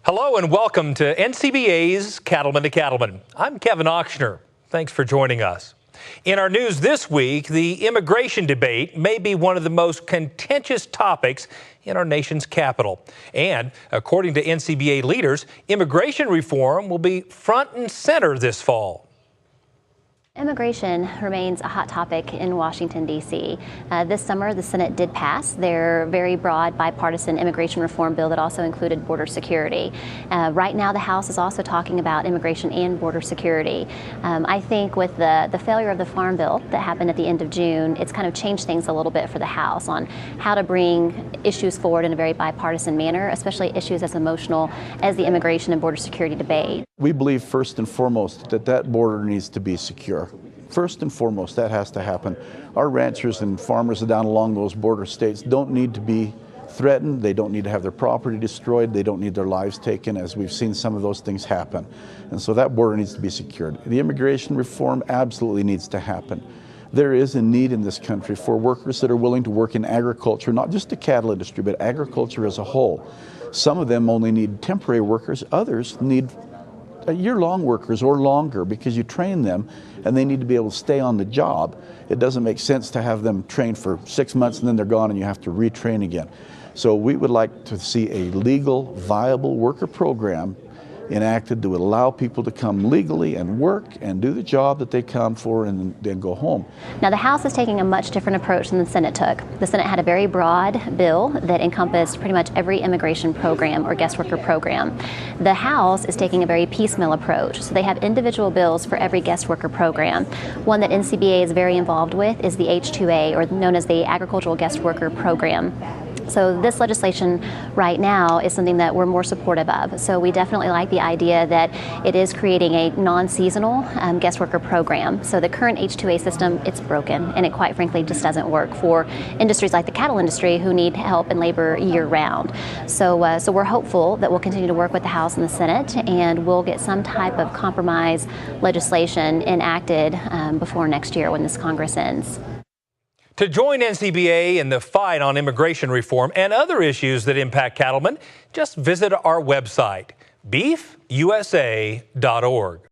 Hello and welcome to NCBA's Cattleman to Cattleman. I'm Kevin Ochsner. Thanks for joining us. In our news this week, the immigration debate may be one of the most contentious topics in our nation's capital. And according to NCBA leaders, immigration reform will be front and center this fall. Immigration remains a hot topic in Washington, D.C. This summer, the Senate did pass their very broad bipartisan immigration reform bill that also included border security. Right now, the House is also talking about immigration and border security. I think with the failure of the Farm Bill that happened at the end of June, it's kind of changed things a little bit for the House on how to bring issues forward in a very bipartisan manner, especially issues as emotional as the immigration and border security debate. We believe first and foremost that border needs to be secure. First and foremost, that has to happen. Our ranchers and farmers down along those border states don't need to be threatened. They don't need to have their property destroyed. They don't need their lives taken, as we've seen some of those things happen. And so that border needs to be secured. The immigration reform absolutely needs to happen. There is a need in this country for workers that are willing to work in agriculture, not just the cattle industry, but agriculture as a whole. Some of them only need temporary workers. Others need year-long workers or longer, because you train them and they need to be able to stay on the job. It doesn't make sense to have them trained for 6 months and then they're gone and you have to retrain again. So we would like to see a legal, viable worker program enacted that would allow people to come legally and work and do the job that they come for and then go home. Now, the House is taking a much different approach than the Senate took. The Senate had a very broad bill that encompassed pretty much every immigration program or guest worker program. The House is taking a very piecemeal approach. So they have individual bills for every guest worker program. One that NCBA is very involved with is the H2A, or known as the Agricultural Guest Worker Program. So this legislation right now is something that we're more supportive of. So we definitely like the idea that it is creating a non-seasonal guest worker program. So the current H2A system, it's broken, and it quite frankly just doesn't work for industries like the cattle industry who need help and labor year-round. So we're hopeful that we'll continue to work with the House and the Senate, and we'll get some type of compromise legislation enacted before next year when this Congress ends. To join NCBA in the fight on immigration reform and other issues that impact cattlemen, just visit our website, beefusa.org.